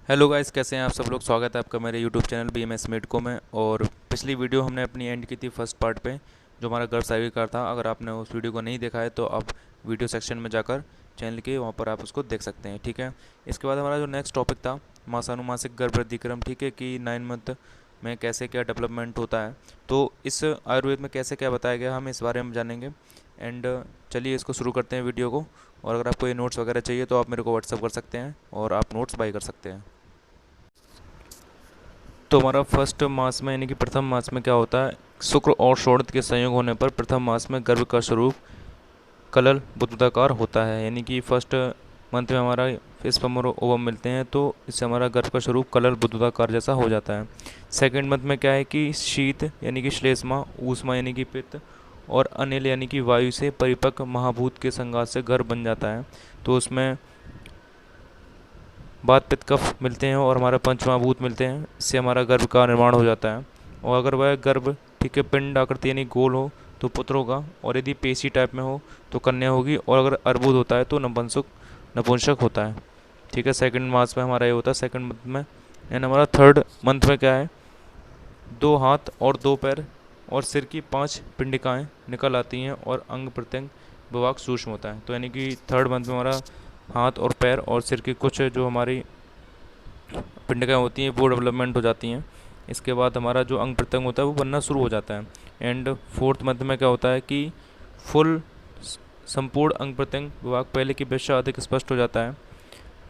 Hello guys, कैसे हैं आप सब लोग। स्वागत है आपका मेरे यूट्यूब चैनल BMS मेडको में। और पिछली वीडियो हमने अपनी एंड की थी फर्स्ट पार्ट पे, जो हमारा गर्भ साइकिल था। अगर आपने उस वीडियो को नहीं देखा है तो आप वीडियो सेक्शन में जाकर चैनल के वहाँ पर आप उसको देख सकते हैं, ठीक है। इसके बाद हमारा जो नेक्स्ट टॉपिक था, मासानुमासिक गर्भ वृद्धिक्रम, ठीक है, कि 9 मंथ में कैसे क्या डेवलपमेंट होता है। तो इस आयुर्वेद में कैसे क्या बताया गया, हम इस बारे में जानेंगे। एंड चलिए इसको शुरू करते हैं वीडियो को। और अगर आपको ये नोट्स वगैरह चाहिए तो आप मेरे को व्हाट्सअप कर सकते हैं और आप नोट्स बाई कर सकते हैं। तो हमारा फर्स्ट मास में यानी कि प्रथम मास में क्या होता है, शुक्र और शोणित के संयोग होने पर प्रथम मास में गर्भ का स्वरूप कलल बुद्धाकार होता है। यानी कि फर्स्ट मंथ में हमारा स्पर्म और ओवम मिलते हैं, तो इससे हमारा गर्भ का स्वरूप कलल बुद्धाकार जैसा हो जाता है। सेकंड मंथ में क्या है कि शीत यानी कि श्लेष्मा, ऊष्मा यानी कि पित्त, और अनिल यानी कि वायु से परिपक्व महाभूत के संघात से गर्भ बन जाता है। तो उसमें बात पित्त कफ मिलते हैं और हमारा पंचमहाभूत मिलते हैं, इससे हमारा गर्भ का निर्माण हो जाता है। और अगर वह गर्भ, ठीक है, पिंड आकृति यानी गोल हो तो पुत्र होगा, और यदि पेशी टाइप में हो तो कन्या होगी, और अगर अर्बुद होता है तो नपुंसक होता है, ठीक है। सेकंड मास में हमारा ये होता है सेकंड मंथ में। एंड हमारा थर्ड मंथ में क्या है, 2 हाथ और 2 पैर और सिर की 5 पिंडिकाएँ निकल आती हैं और अंग प्रत्यंग विभाग सूक्ष्म होता है। तो यानी कि थर्ड मंथ में हमारा हाथ और पैर और सिर की कुछ जो हमारी पिंडिकाएँ होती हैं वो डेवलपमेंट हो जाती हैं। इसके बाद हमारा जो अंग प्रत्यंग होता है वो बनना शुरू हो जाता है। एंड फोर्थ मंथ में क्या होता है कि फुल संपूर्ण अंग प्रत्यंग विभाग पहले की अपेक्षा अधिक स्पष्ट हो जाता है,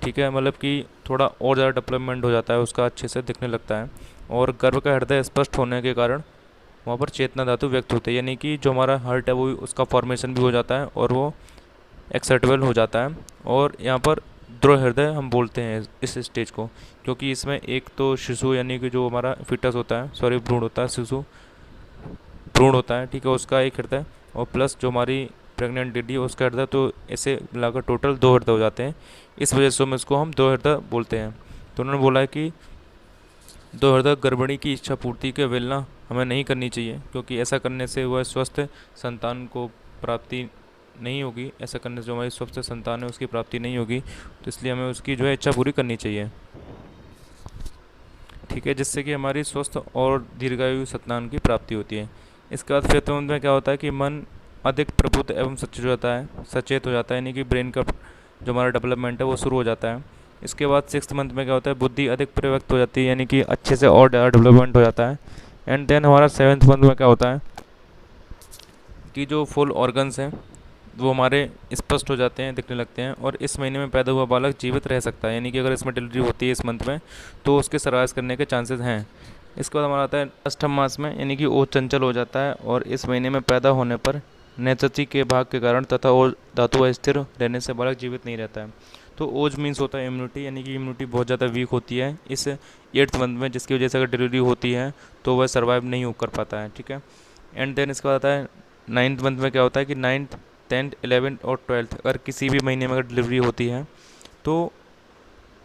ठीक है। मतलब कि थोड़ा और ज़्यादा डेवलपमेंट हो जाता है उसका, अच्छे से दिखने लगता है। और गर्भ का हृदय स्पष्ट होने के कारण वहाँ पर चेतना धातु व्यक्त होती है, यानी कि जो हमारा हार्ट है वो उसका फॉर्मेशन भी हो जाता है और वो एक्सेप्टेबल हो जाता है। और यहाँ पर ध्रुव हृदय हम बोलते हैं इस स्टेज को, क्योंकि इसमें एक तो शिशु यानी कि जो हमारा फिटस होता है, सॉरी भ्रूण होता है, शिशु भ्रूण होता है, ठीक है, उसका एक हृदय, और प्लस जो हमारी प्रेग्नेंट लेडी है उसका हृदय, तो ऐसे मिलाकर टोटल 2 हृदय हो जाते हैं। इस वजह से हम इसको हम 2 हृदय बोलते हैं। तो उन्होंने बोला है कि 2 हृदय गर्भिणी की इच्छा पूर्ति के वेलना हमें नहीं करनी चाहिए, क्योंकि ऐसा करने से वह स्वस्थ संतान को प्राप्ति नहीं होगी। ऐसा करने से जो हमारी स्वस्थ संतान है उसकी प्राप्ति नहीं होगी, तो इसलिए हमें उसकी जो है इच्छा पूरी करनी चाहिए, ठीक है, जिससे कि हमारी स्वस्थ और दीर्घायु संतान की प्राप्ति होती है। इसके बाद फिफ्थ मंथ में क्या होता है कि मन अधिक प्रबुद्ध एवं सचेत हो जाता है, यानी कि ब्रेन का जो हमारा डेवलपमेंट है वो शुरू हो जाता है। इसके बाद सिक्स्थ मंथ में क्या होता है, बुद्धि अधिक प्रव्यक्त हो जाती है, यानी कि अच्छे से और ज़्यादा डेवलपमेंट हो जाता है। एंड देन हमारा सेवन्थ मंथ में क्या होता है कि जो फुल ऑर्गन्स हैं वो हमारे स्पष्ट हो जाते हैं, दिखने लगते हैं, और इस महीने में पैदा हुआ बालक जीवित रह सकता है, यानी कि अगर इसमें डिलीवरी होती है इस मंथ में तो उसके सर्वाइव करने के चांसेस हैं। इसके बाद हमारा आता है अष्टम मास में, यानी कि ओज चंचल हो जाता है, और इस महीने में पैदा होने पर नेत्रची के भाग के कारण तथा ओज धातु स्थिर रहने से बालक जीवित नहीं रहता है। तो ओज मीन्स होता है इम्यूनिटी, यानी कि इम्यूनिटी बहुत ज़्यादा वीक होती है इस एट्थ मंथ में, जिसकी वजह से अगर डिलीवरी होती है तो वह सर्वाइव नहीं हो कर पाता है, ठीक है। एंड देन इसके बाद आता है नाइन्थ मंथ में क्या होता है कि नाइन्थ, 10th, 11th और 12th अगर किसी भी महीने में अगर डिलीवरी होती है तो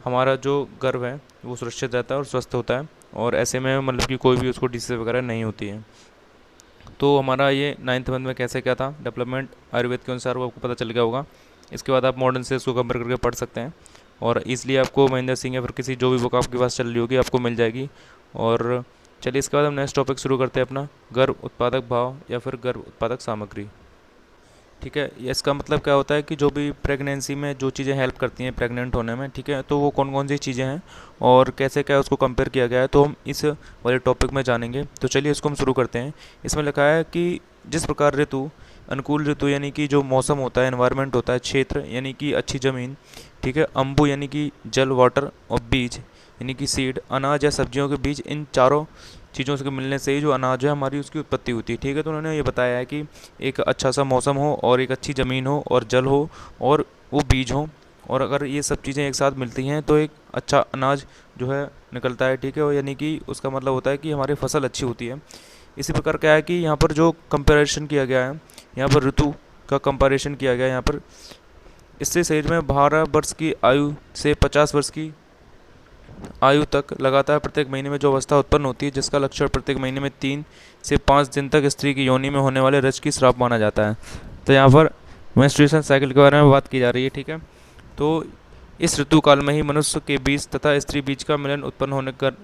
हमारा जो गर्भ है वो सुरक्षित रहता है और स्वस्थ होता है, और ऐसे में मतलब कि कोई भी उसको डिसीज वगैरह नहीं होती है। तो हमारा ये नाइन्थ मंथ में कैसे क्या था डेवलपमेंट आयुर्वेद के अनुसार, वो आपको पता चल गया होगा। इसके बाद आप मॉडर्न से इसको कंपेयर करके पढ़ सकते हैं, और इसलिए आपको महेंद्र सिंह या फिर किसी जो भी बुक आपके पास चल रही होगी आपको मिल जाएगी। और चलिए इसके बाद हम नेक्स्ट टॉपिक शुरू करते हैं अपना, गर्भ उत्पादक भाव या फिर गर्भ उत्पादक सामग्री, ठीक है। ये इसका मतलब क्या होता है कि जो भी प्रेगनेंसी में जो चीज़ें हेल्प करती हैं प्रेग्नेंट होने में, ठीक है, तो वो कौन कौन सी चीज़ें हैं और कैसे क्या उसको कंपेयर किया गया है, तो हम इस वाले टॉपिक में जानेंगे। तो चलिए इसको हम शुरू करते हैं। इसमें लिखा है कि जिस प्रकार ऋतु, अनुकूल ऋतु यानी कि जो मौसम होता है, एनवायरनमेंट होता है, क्षेत्र यानी कि अच्छी ज़मीन, ठीक है, अम्बु यानी कि जल वाटर, और बीज यानी कि सीड, अनाज या सब्जियों के बीज, इन चारों चीज़ों से मिलने से ही जो अनाज है हमारी उसकी उत्पत्ति होती है, ठीक है। तो उन्होंने ये बताया है कि एक अच्छा सा मौसम हो और एक अच्छी ज़मीन हो और जल हो और वो बीज हो, और अगर ये सब चीज़ें एक साथ मिलती हैं तो एक अच्छा अनाज जो है निकलता है, ठीक है। और यानी कि उसका मतलब होता है कि हमारी फसल अच्छी होती है। इसी प्रकार क्या है कि यहाँ पर जो कंपैरिजन किया गया है, यहाँ पर ऋतु का कंपैरिजन किया गया है यहाँ पर, इससे शरीर में 12 वर्ष की आयु से 50 वर्ष की आयु तक लगातार प्रत्येक महीने में जो अवस्था उत्पन्न होती है, जिसका लक्षण प्रत्येक महीने में 3 से 5 दिन तक स्त्री की योनि में होने वाले रज की स्राव माना जाता है। तो यहाँ पर मेंस्ट्रुएशन साइकिल के बारे में बात की जा रही है, ठीक है। तो इस ऋतुकाल में ही मनुष्य के बीज तथा स्त्री बीज का मिलन उत्पन्न होने कर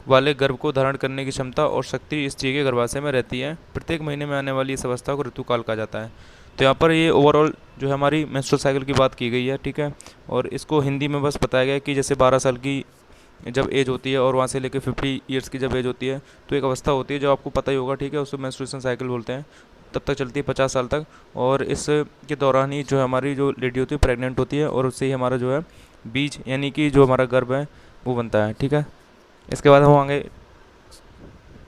वाले गर्भ को धारण करने की क्षमता और शक्ति स्त्री के गर्भाशय में रहती है। प्रत्येक महीने में आने वाली इस अवस्था को ऋतुकाल कहा जाता है। तो यहाँ पर ये ओवरऑल जो है हमारी मेंस्ट्रुअल साइकिल की बात की गई है, ठीक है। और इसको हिंदी में बस बताया गया है कि जैसे 12 साल की जब एज होती है और वहाँ से लेकर 50 ईयर्स की जब एज होती है तो एक अवस्था होती है जो आपको पता ही होगा, ठीक है, उसको मेंस्ट्रुएशन साइकिल बोलते हैं। तब तक चलती है 50 साल तक, और इस के दौरान ही जो है हमारी जो लेडी होती है प्रेग्नेंट होती है, और उससे ही हमारा जो है बीज यानी कि जो हमारा गर्भ है वो बनता है, ठीक है। इसके बाद हम आगे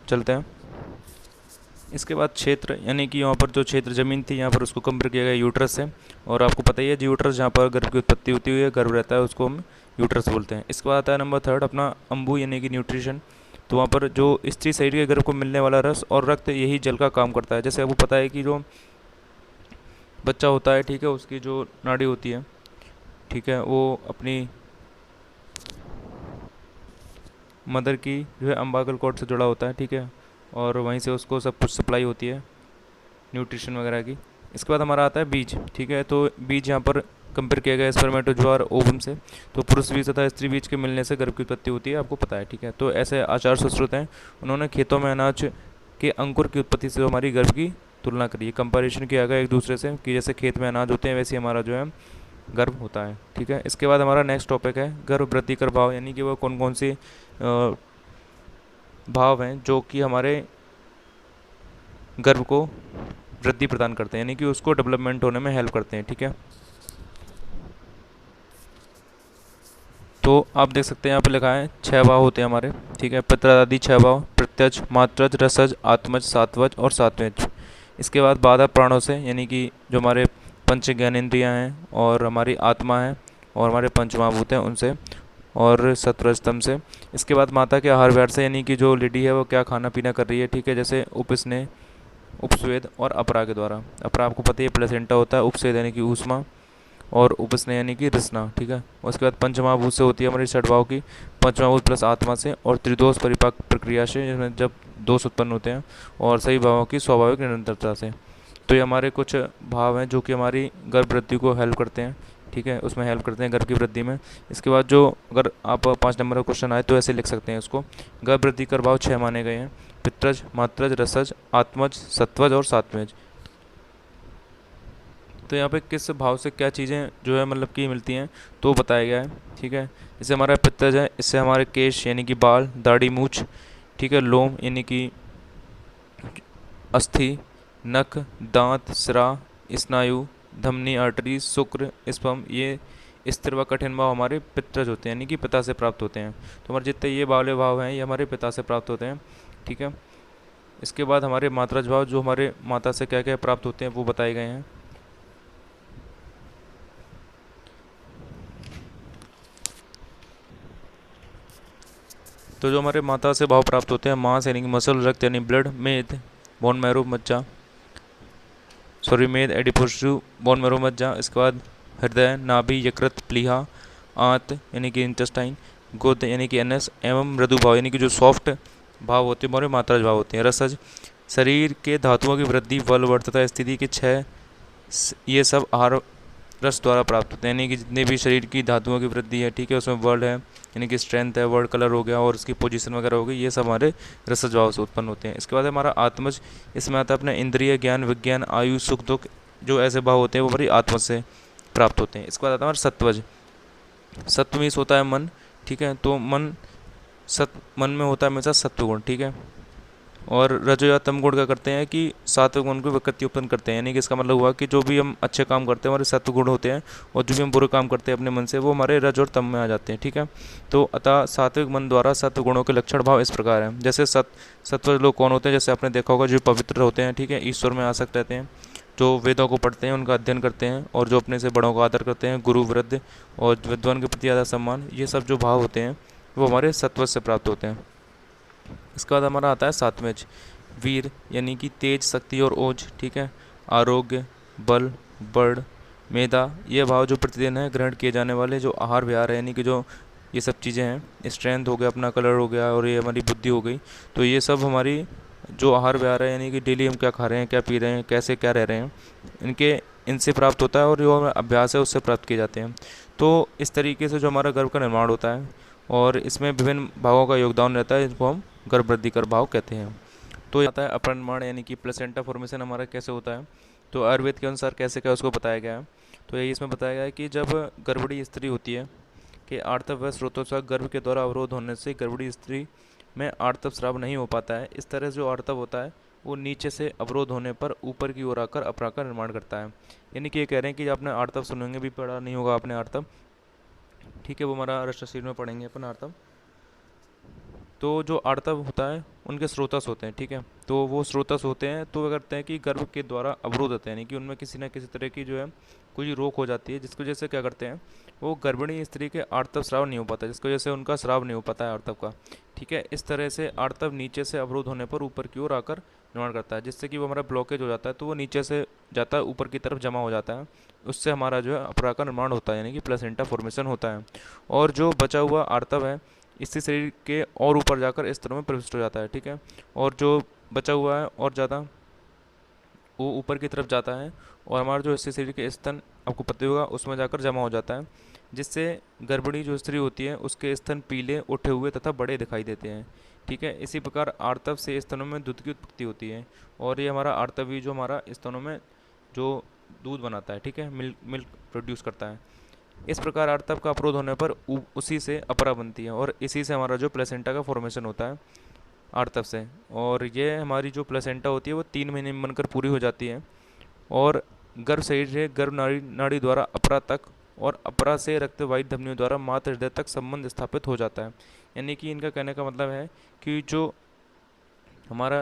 चलते हैं। इसके बाद क्षेत्र यानी कि यहाँ पर जो क्षेत्र ज़मीन थी यहाँ पर उसको कंपेयर किया गया यूट्रस से, और आपको पता ही है यूट्रस जहाँ पर गर्भ की उत्पत्ति होती हुई है, गर्भ रहता है, उसको हम यूट्रस बोलते हैं। इसके बाद आता है नंबर 3 अपना अम्बु यानी कि न्यूट्रिशन। तो वहाँ पर जो स्त्री शरीर के गर्भ को मिलने वाला रस और रक्त यही जल का काम करता है। जैसे आपको पता है कि जो बच्चा होता है, ठीक है, उसकी जो नाड़ी होती है, ठीक है, वो अपनी मदर की जो है अम्बाकल कॉर्ड से जुड़ा होता है, ठीक है, और वहीं से उसको सब कुछ सप्लाई होती है न्यूट्रिशन वगैरह की। इसके बाद हमारा आता है बीज, ठीक है। तो बीज यहाँ पर कंपेयर किया गया स्पर्मेटोजोआ और ओवम से। तो पुरुष बीज तथा स्त्री बीज के मिलने से गर्भ की उत्पत्ति होती है, आपको पता है, ठीक है। तो ऐसे आचार्य सुश्रुत हैं, उन्होंने खेतों में अनाज के अंकुर की उत्पत्ति से हमारी गर्भ की तुलना करी है, कंपेरिजन किया गया एक दूसरे से कि जैसे खेत में अनाज होते हैं वैसे हमारा जो है गर्भ होता है, ठीक है। इसके बाद हमारा नेक्स्ट टॉपिक है गर्भ वृद्धिकर भाव, यानी कि वो कौन कौन से भाव हैं जो कि हमारे गर्भ को वृद्धि प्रदान करते हैं, यानी कि उसको डेवलपमेंट होने में हेल्प करते हैं, ठीक है। तो आप देख सकते हैं यहाँ पे लिखा है 6 भाव होते हैं हमारे, ठीक है। पितृआदि 6 भाव, प्रत्यज, मात्रज, रसज, आत्मज, सात्वज और सात्वेज। इसके बाद बाधा प्राणों से, यानी कि जो हमारे पंच ज्ञानेंद्रियाँ हैं और हमारी आत्मा है और हमारे पंच महाभूत हैं उनसे, और सत्वरजतम से। इसके बाद माता के आहार विहार से, यानी कि जो लेडी है वो क्या खाना पीना कर रही है, ठीक है, जैसे उपस्नेह, उपस्वेद और अपरा के द्वारा। अपरा आपको पता है प्लेसेंटा होता है, उपस्वेद यानी कि ऊष्मा, और उपस्नेह यानी कि रसना, ठीक है। उसके बाद पंचमहाभूत से होती है हमारी षड्भाव की, पंचमहाभूत प्लस आत्मा से, और त्रिदोष परिपाक प्रक्रिया से, जिसमें जब दोष उत्पन्न होते हैं, और सही भावों की स्वाभाविक निरंतरता से। तो ये हमारे कुछ भाव हैं जो कि हमारी गर्भ वृद्धि को हेल्प करते हैं, ठीक है, उसमें हेल्प करते हैं गर्भ की वृद्धि में। इसके बाद जो अगर आप 5 नंबर का क्वेश्चन आए तो ऐसे लिख सकते हैं इसको, गर्भ वृद्धि कर भाव 6 माने गए हैं, पित्रज, मात्रज, रसज, आत्मज, सत्वज और सात्वज। तो यहाँ पे किस भाव से क्या चीज़ें जो है मतलब कि मिलती हैं तो बताया गया है, ठीक है। जैसे हमारा पित्तज है, इससे हमारे केश यानी कि बाल, दाढ़ी, मूछ, ठीक है, लोम यानी कि अस्थि, नख, दांत, सिरा, स्नायु, धमनी, आर्टरी, शुक्र, स्पर्म, ये स्थिर व कठिन भाव हमारे पितृज होते हैं, यानी कि पिता से प्राप्त होते हैं। तो हमारे जितने ये बावले भाव हैं ये हमारे पिता से प्राप्त होते हैं, ठीक है। इसके बाद हमारे मात्रज भाव जो हमारे माता से क्या क्या प्राप्त होते हैं वो बताए गए हैं। तो जो हमारे माता से भाव प्राप्त होते हैं, मांस यानी कि मसल, रक्त यानी ब्लड, मेद, बोन मैरो, मज्जा, सॉरी मेद, एडिपोसिटी, बोन मैरो, मज्जा। इसके बाद हृदय, नाभि, यकृत, प्लीहा, आंत यानी कि इंटेस्टाइन, गुद यानी कि एनएस, एवं मृदु भाव यानी कि जो सॉफ्ट भाव होते हैं हमारे मात्रज भाव होते हैं। रसज शरीर के धातुओं की वृद्धि, बल, वर्धता, स्थिति के 6, ये सब आहार रस द्वारा प्राप्त होते हैं, यानी कि जितने भी शरीर की धातुओं की वृद्धि है, ठीक है, उसमें वर्ड है यानी कि स्ट्रेंथ है, वर्ड कलर हो गया और उसकी पोजीशन वगैरह हो गई, ये सब हमारे रसज भाव से उत्पन्न होते हैं। इसके बाद हमारा आत्मज, इसमें आता है अपने इंद्रिय, ज्ञान, विज्ञान, आयु, सुख, दुख, जो ऐसे भाव होते हैं वो हमारी आत्मा से प्राप्त होते हैं। इसके बाद आता है हमारा सत्वज, सत्व मीन्स होता है मन, ठीक है। तो मन में होता है हमेशा सत्व गुण, ठीक है। और रजो या तम गुण क्या करते हैं कि सात्विक गुण की विकृति उत्पन्न करते हैं, यानी कि इसका मतलब हुआ कि जो भी हम अच्छे काम करते हैं हमारे सत्व गुण होते हैं, और जो भी हम बुरे काम करते हैं अपने मन से वो हमारे रज और तम में आ जाते हैं, ठीक है। तो अतः सात्विक मन द्वारा सत्व गुणों के लक्षण भाव इस प्रकार हैं। जैसे सत्व लोग कौन होते हैं, जैसे आपने देखा होगा जो पवित्र होते हैं, ठीक है, ईश्वर में आसक्त रहते हैं, जो वेदों को पढ़ते हैं, उनका अध्ययन करते हैं, और जो अपने से बड़ों का आदर करते हैं, गुरु, वृद्ध और विद्वान के प्रति ज़्यादा सम्मान, ये सब जो भाव होते हैं वो हमारे सत्व से प्राप्त होते हैं। इसके बाद हमारा आता है सात्वेज, वीर यानी कि तेज, शक्ति और ओज, ठीक है, आरोग्य, बल, बड़, मेधा, ये भाव जो प्रतिदिन है ग्रहण किए जाने वाले जो आहार विहार है, यानी कि जो ये सब चीज़ें हैं, स्ट्रेंथ हो गया, अपना कलर हो गया, और ये हमारी बुद्धि हो गई, तो ये सब हमारी जो आहार विहार है, यानी कि डेली हम क्या खा रहे हैं, क्या पी रहे हैं, कैसे क्या रह रहे हैं, इनसे प्राप्त होता है, और जो अभ्यास है उससे प्राप्त किए जाते हैं। तो इस तरीके से जो हमारा गर्भ का निर्माण होता है और इसमें विभिन्न भागों का योगदान रहता है, जिनको हम गर्भवृद्धिकर भाव कहते हैं। तो आता है अपरा निर्माण यानी कि प्लेसेंटा फॉर्मेशन हमारा कैसे होता है। तो आयुर्वेद के अनुसार कैसे क्या उसको बताया गया है। तो यही इसमें बताया गया है कि जब गर्भवती स्त्री होती है कि आर्तव व स्रोतोत्सव गर्भ के द्वारा अवरोध होने से गर्भवती स्त्री में आर्तव स्राव नहीं हो पाता है। इस तरह से जो आर्तव होता है वो नीचे से अवरोध होने पर ऊपर की ओर आकर अपरा का निर्माण करता है। यानी कि ये कह रहे हैं कि आपने आर्तव सुनेंगे भी, पढ़ा नहीं होगा आपने आर्तव, ठीक है, वो हमारा रसशीर में पढ़ेंगे अपन आर्तव। तो जो आर्तव होता है उनके स्रोतस होते हैं, ठीक है। तो वो स्रोतस होते हैं तो वे करते हैं कि गर्भ के द्वारा अवरोध होते हैं, यानी कि उनमें किसी न किसी तरह की जो है कोई रोक हो जाती है, जिसकी वजह से क्या करते हैं वो गर्भिणी स्त्री के आर्तव स्राव नहीं हो पाता, जिसकी वजह से उनका स्राव नहीं हो पाता है आर्तव का, ठीक है। इस तरह से आर्तव नीचे से अवरोध होने पर ऊपर की ओर आकर निर्माण करता है, जिससे कि वो हमारा ब्लॉकेज हो जाता है, तो वो नीचे से जाता है ऊपर की तरफ जमा हो जाता है। उससे हमारा जो है अपरा का निर्माण होता है, यानी कि प्लेसेंटा फॉर्मेशन होता है। और जो बचा हुआ आर्तव है इससे शरीर के और ऊपर जाकर स्तनों में प्रविष्ट हो जाता है, ठीक है। और जो बचा हुआ है और ज़्यादा वो ऊपर की तरफ जाता है और हमारा जो इससे शरीर के स्तन आपको पता होगा उसमें जाकर जमा हो जाता है, जिससे गर्भिणी जो स्त्री होती है उसके स्तन पीले उठे हुए तथा बड़े दिखाई देते हैं, ठीक है। इसी प्रकार आर्तव से स्तनों में दूध की उत्पत्ति होती है और ये हमारा आर्तवी जो हमारा स्तनों में जो दूध बनाता है, ठीक है, मिल्क मिल्क प्रोड्यूस करता है। इस प्रकार आर्तव का अवरोध होने पर उसी से अपरा बनती है और इसी से हमारा जो प्लेसेंटा का फॉर्मेशन होता है आर्तव से। और ये हमारी जो प्लेसेंटा होती है वो 3 महीने में बनकर पूरी हो जाती है और गर्भ शरीर से गर्भ नाड़ी नाड़ी द्वारा अपरा तक और अपरा से रक्तवाहित धमनियों द्वारा मातृ हृदय तक संबंध स्थापित हो जाता है। यानी कि इनका कहने का मतलब है कि जो हमारा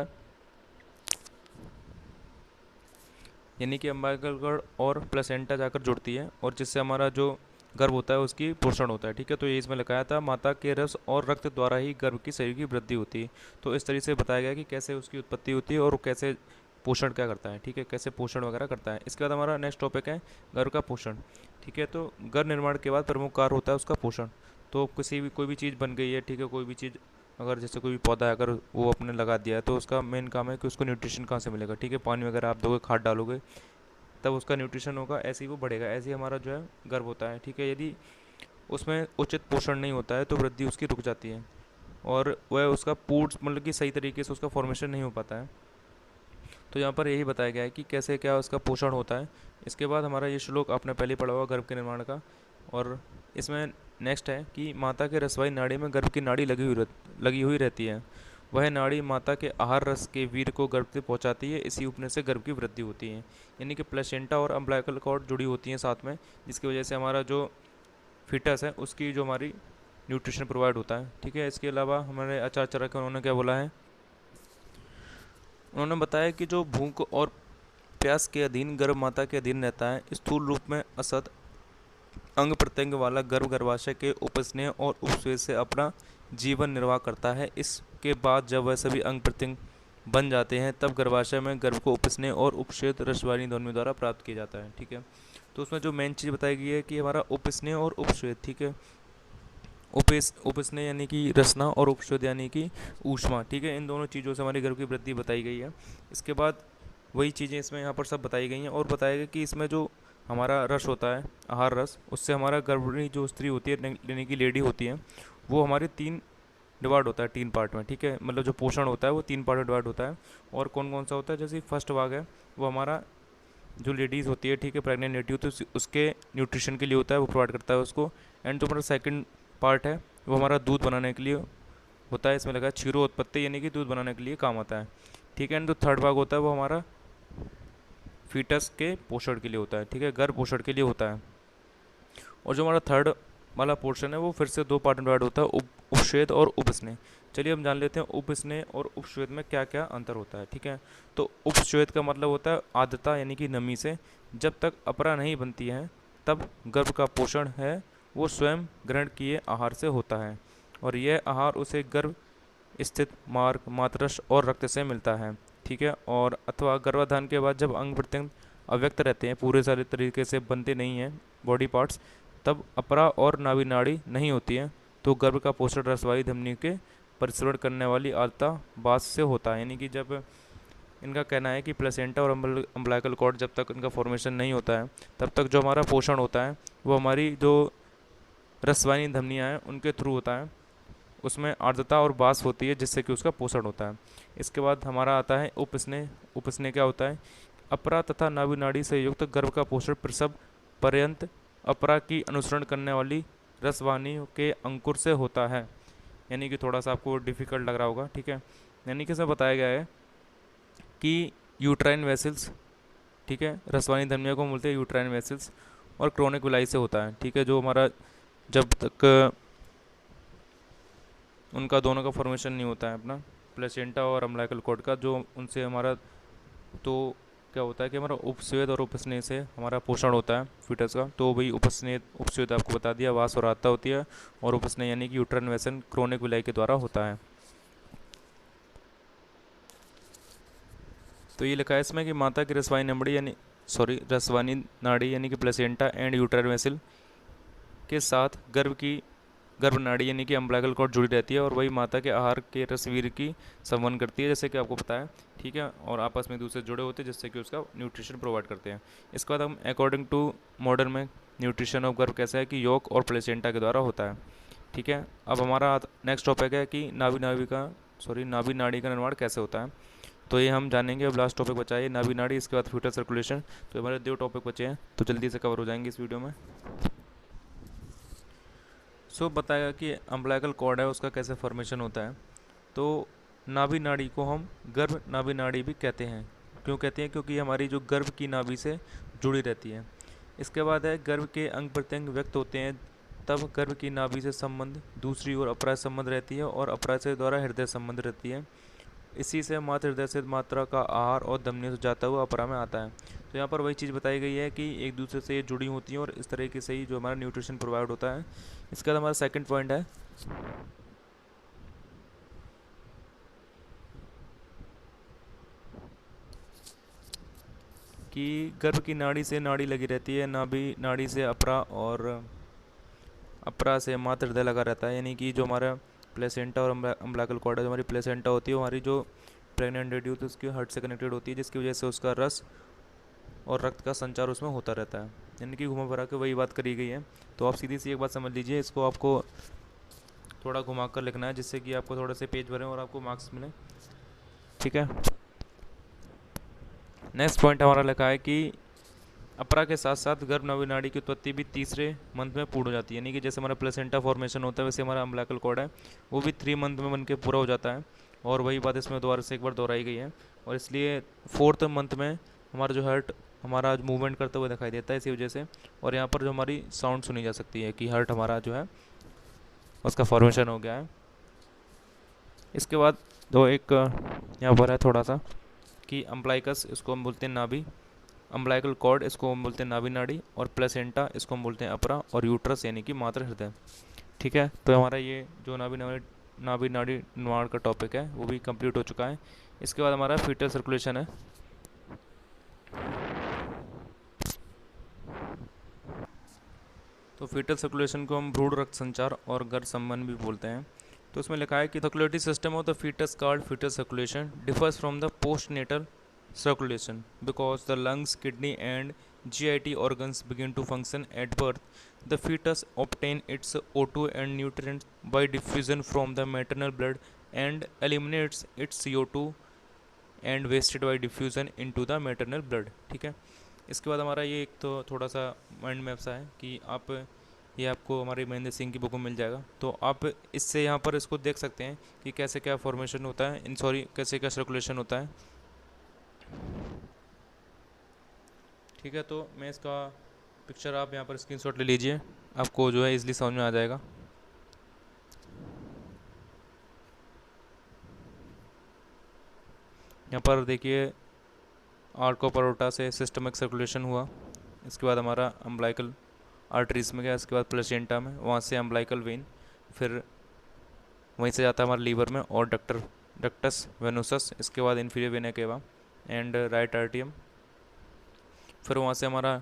यानी कि अम्बिलिकल कॉर्ड और प्लेसेंटा जाकर जुड़ती है और जिससे हमारा जो गर्भ होता है उसकी पोषण होता है, ठीक है। तो ये इसमें लिखाया था माता के रस और रक्त द्वारा ही गर्भ की शरीर की वृद्धि होती है। तो इस तरीके से बताया गया कि कैसे उसकी उत्पत्ति होती है और कैसे पोषण क्या करता है, ठीक है, कैसे पोषण वगैरह करता है। इसके बाद हमारा नेक्स्ट टॉपिक है गर्भ का पोषण, ठीक है। तो गर्भ निर्माण के बाद प्रमुख कार्य होता है उसका पोषण। तो किसी भी कोई भी चीज़ बन गई है, ठीक है, कोई भी चीज़ अगर जैसे कोई भी पौधा है अगर वो आपने लगा दिया है तो उसका मेन काम है कि उसको न्यूट्रिशन कहाँ से मिलेगा, ठीक है। पानी वगैरह आप दोगे, खाद डालोगे तब उसका न्यूट्रिशन होगा, ऐसे ही वो बढ़ेगा, ऐसे ही हमारा जो है गर्भ होता है, ठीक है। यदि उसमें उचित पोषण नहीं होता है तो वृद्धि उसकी रुक जाती है और वह उसका पूर्ण मतलब कि सही तरीके से उसका फॉर्मेशन नहीं हो पाता है। तो यहाँ पर यही बताया गया है कि कैसे क्या उसका पोषण होता है। इसके बाद हमारा ये श्लोक आपने पहले पढ़ा हुआ गर्भ के निर्माण का, और इसमें नेक्स्ट है कि माता के रसवाई नाड़ी में गर्भ की नाड़ी लगी हुई रहती है। वह नाड़ी माता के आहार रस के वीर को गर्भ तक पहुँचाती है, इसी उपने से गर्भ की वृद्धि होती है। यानी कि प्लेसेंटा और अम्बिलिकल कॉर्ड जुड़ी होती हैं साथ में, जिसकी वजह से हमारा जो फिटस है उसकी जो हमारी न्यूट्रिशन प्रोवाइड होता है, ठीक है। इसके अलावा हमारे आचार्य के उन्होंने क्या बोला है, उन्होंने बताया कि जो भूख और प्यास के अधीन गर्भ माता के अधीन रहता है, स्थूल रूप में असत अंग प्रत्यंग वाला गर्भ गर्भाशय के उपस्नेह और उपस्वेद से अपना जीवन निर्वाह करता है। इसके बाद जब वह सभी अंग प्रत्यंग बन जाते हैं तब गर्भाशय में गर्भ को उपस्नेह और उपस्वेद रसवाहिनी ध्वनि द्वारा प्राप्त किया जाता है, ठीक है। तो उसमें जो मेन चीज़ बताई गई है कि हमारा उपस्नेह और उपस्वेद, ठीक है। उपस्नेह यानी कि रसना और उपस्वेद यानी कि ऊष्मा, ठीक है। इन दोनों चीज़ों से हमारी गर्भ की वृद्धि बताई गई है। इसके बाद वही चीज़ें इसमें यहाँ पर सब बताई गई हैं और बताया गया कि इसमें जो हमारा रस होता है आहार रस, उससे हमारा गर्भिणी जो स्त्री होती है यानी कि लेडी होती है वो हमारे 3 डिवाइड होता है 3 पार्ट में, ठीक है। मतलब जो पोषण होता है वो 3 पार्ट में डिवाइड होता है। और कौन कौन सा होता है, जैसे फर्स्ट भाग है वो हमारा जो लेडीज़ होती है, ठीक है, प्रेग्नेंट लेडी होती है उसके न्यूट्रिशन के लिए होता है, वो प्रोवाइड करता है उसको। एंड जो हमारा सेकंड पार्ट है वो हमारा दूध बनाने के लिए होता है, इसमें लगा क्षीरो उत्पत्ति यानी कि दूध बनाने के लिए काम आता है, ठीक है। एंड जो थर्ड भाग होता है वो हमारा फीटस के पोषण के लिए होता है, ठीक है, गर्भ पोषण के लिए होता है। और जो हमारा थर्ड वाला पोर्शन है वो फिर से 2 पार्ट में डिवाइड होता है, उपस्वेद और उपस्नेह। चलिए हम जान लेते हैं उपस्नेह और उपस्वेद में क्या क्या अंतर होता है, ठीक है। तो उपस्वेद का मतलब होता है आर्द्रता यानी कि नमी से। जब तक अपरा नहीं बनती है तब गर्भ का पोषण है वो स्वयं ग्रहण किए आहार से होता है और यह आहार उसे गर्भ स्थित मार्ग मातरस और रक्त से मिलता है, ठीक है। और अथवा गर्भाधान के बाद जब अंग प्रत्यंग अव्यक्त रहते हैं, पूरे सारे तरीके से बनते नहीं हैं बॉडी पार्ट्स, तब अपरा और नाभि नाड़ी नहीं होती है तो गर्भ का पोषण रसवाई धमनी के परिसरण करने वाली आलता बास से होता है। यानी कि जब इनका कहना है कि प्लेसेंटा और अम्बिलिकल कॉर्ड जब तक इनका फॉर्मेशन नहीं होता है तब तक जो हमारा पोषण होता है वो हमारी जो रसवाहिनी धमनियाँ हैं उनके थ्रू होता है। उसमें आर्द्रता और बाष्प होती है जिससे कि उसका पोषण होता है। इसके बाद हमारा आता है उपस्नेह। उपस्नेह क्या होता है? अपरा तथा नाभि नाड़ी से युक्त गर्भ का पोषण प्रसव पर्यंत अपरा की अनुसरण करने वाली रसवाहिनी के अंकुर से होता है। यानी कि थोड़ा सा आपको डिफिकल्ट लग रहा होगा, ठीक है। यानी कि इसमें बताया गया है कि यूट्राइन वेसल्स, ठीक है, रसवाहिनी धमनियों को बोलते हैं यूट्राइन वेसल्स, और क्रोनिक विलाई से होता है, ठीक है। जो हमारा जब तक उनका दोनों का फॉर्मेशन नहीं होता है अपना प्लेसेंटा और अम्बिलिकल कॉर्ड का, जो उनसे हमारा तो क्या होता है कि हमारा उपस्वेद और उपस्नेह से हमारा पोषण होता है फीटस का। तो वही उपस्नेह उपस्वेद आपको बता दिया, वास और आत्ता होती है, और उपस्नेह यानी कि यूट्राइन वेसन क्रोनिक विलाई के द्वारा होता है। तो ये लिखा है इसमें कि माता की रसवाहिनी नमड़ी यानी रसवाहिनी नाड़ी यानी कि प्लेसेंटा एंड यूट्राइन वेसल के साथ गर्भ नाड़ी यानी कि अम्बिलिकल कॉर्ड जुड़ी रहती है, और वही माता के आहार के रसवीर की संवहन करती है, जैसे कि आपको पता है, ठीक है। और आपस में दूसरे जुड़े होते हैं जिससे कि उसका न्यूट्रिशन प्रोवाइड करते हैं। इसके बाद हम अकॉर्डिंग टू मॉडर्न में न्यूट्रिशन ऑफ गर्भ कैसा है कि यॉक और प्लेसेंटा के द्वारा होता है, ठीक है। अब हमारा नेक्स्ट टॉपिक है कि नाभि नाड़ी का निर्माण कैसे होता है। तो ये हम जानेंगे। अब लास्ट टॉपिक बचा है नाभि नाड़ी, इसके बाद फ्यूटल सर्कुलेशन। तो हमारे 2 टॉपिक बचे हैं, तो जल्दी से कवर हो जाएंगे इस वीडियो में। बताएगा कि अम्बिलिकल कॉर्ड है उसका कैसे फॉर्मेशन होता है। तो नाभि नाड़ी को हम गर्भ नाभि नाड़ी भी कहते हैं। क्यों कहते हैं? क्योंकि हमारी जो गर्भ की नाभि से जुड़ी रहती है। इसके बाद है गर्भ के अंग प्रत्यंग व्यक्त होते हैं, तब गर्भ की नाभि से संबंध दूसरी ओर अपराय संबंध रहती है, और अपराय से द्वारा हृदय संबंध रहती है। इसी से मातृ हृदय से मात्रा का आहार और धमनियों से जाता हुआ अपरा में आता है। तो यहाँ पर वही चीज़ बताई गई है कि एक दूसरे से ये जुड़ी होती हैं, और इस तरीके से ही जो हमारा न्यूट्रिशन प्रोवाइड होता है। इसके बाद हमारा सेकंड पॉइंट है कि गर्भ की नाड़ी से नाड़ी लगी रहती है, नाभि नाड़ी से अपरा, और अपरा से मातृ हृदय लगा रहता है। यानी कि जो हमारा प्लेसेंटा और अम्बिलिकल कॉर्ड है, जो हमारी प्लेसेंटा होती है वो हमारी जो प्रेग्नेंट लेडी होती है उसकी हार्ट से कनेक्टेड होती है, जिसकी वजह से उसका रस और रक्त का संचार उसमें होता रहता है। यानी कि घुमा फिरा के वही बात करी गई है। तो आप सीधी सी एक बात समझ लीजिए, इसको आपको थोड़ा घुमा कर लिखना है जिससे कि आपको थोड़े से पेज भरें और आपको मार्क्स मिले, ठीक है। नेक्स्ट पॉइंट हमारा लिखा है कि अपरा के साथ साथ गर्भ नाभि नाड़ी की उत्पत्ति भी तीसरे मंथ में पूर्ण हो जाती है। यानी कि जैसे हमारा प्लेसेंटा फॉर्मेशन होता है वैसे हमारा अम्बिलिकल कॉर्ड है वो भी 3 मंथ में बन के पूरा हो जाता है। और वही बात इसमें दोबारा से एक बार दोहराई गई है, और इसलिए 4th मंथ में हमारा जो हार्ट हमारा मूवमेंट करते हुए दिखाई देता है इसी वजह से। और यहाँ पर जो हमारी साउंड सुनी जा सकती है कि हार्ट हमारा जो है उसका फॉर्मेशन हो गया है। इसके बाद जो एक यहाँ पर है थोड़ा सा कि अम्ब्लाइकस, इसको हम बोलते हैं नाभि, अम्बिलिकल कॉर्ड इसको हम बोलते हैं नाभि नाड़ी, और प्लेसेंटा इसको हम बोलते हैं अपरा, और यूट्रस यानी कि मातृ हृदय, ठीक है। तो हमारा ये जो नाभि नाड़ी निर्माण का टॉपिक है वो भी कंप्लीट हो चुका है। इसके बाद हमारा फीटल सर्कुलेशन है। तो फीटल सर्कुलेशन को हम भ्रूण रक्त संचार और गर्भ संबंध भी बोलते हैं। तो इसमें लिखा है कि circulatory system of the foetus called foetal circulation differs from the postnatal circulation because the lungs, kidney and GIT organs begin to function at birth. The fetus obtain its O2 and nutrients by diffusion from the maternal blood and eliminates its CO2 and wasted by diffusion into the maternal blood, ठीक है। इसके बाद हमारा ये एक तो थोड़ा सा माइंड मैप सा है कि आप ये आपको हमारे महेंद्र सिंह की बुक में मिल जाएगा। तो आप इससे यहाँ पर इसको देख सकते हैं कि कैसे क्या फॉर्मेशन होता है, कैसे क्या सर्कुलेशन होता है, ठीक है। तो मैं इसका पिक्चर आप यहाँ पर स्क्रीनशॉट ले लीजिए, आपको जो है इजीली समझ में आ जाएगा। यहाँ पर देखिए आर्को परोटा से सिस्टमिक सर्कुलेशन हुआ, इसके बाद हमारा अम्बिलिकल आर्टरीज में गया, इसके बाद प्लेसेंटा में, वहाँ से अम्बिलिकल वेन, फिर वहीं से जाता है हमारे लीवर में और डक्टस वेनोसस, इसके बाद inferior vena cava and right आर्टियम, फिर वहाँ से हमारा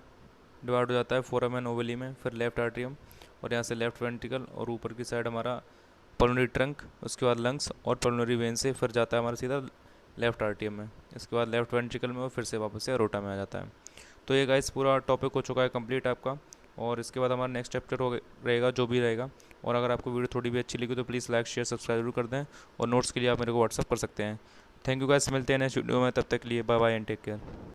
डिवाइड हो जाता है फोरामेन ओवली में, फिर लेफ्ट आर्टियम, और यहाँ से लेफ्ट वेंट्रिकल, और ऊपर की साइड हमारा पल्मोनरी ट्रंक, उसके बाद लंग्स और पल्मोनरी वेन से फिर जाता है हमारा सीधा लेफ्ट आर्टियम में, इसके बाद लेफ्ट वेंट्रिकल में, और फिर से वापस से अरोटा में आ जाता है। तो ये गाइस पूरा टॉपिक हो चुका है कंप्लीट आपका। और इसके बाद हमारा नेक्स्ट चैप्टर हो रहेगा जो भी रहेगा। और अगर आपको वीडियो थोड़ी भी अच्छी लगी तो प्लीज़ लाइक शेयर सब्सक्राइब जरूर कर दें, और नोट्स के लिए आप मेरे को व्हाट्सअप कर सकते हैं। थैंक यू गाइस, मिलते हैं नेक्स्ट वीडियो में, तब तक के लिए bye bye and take care.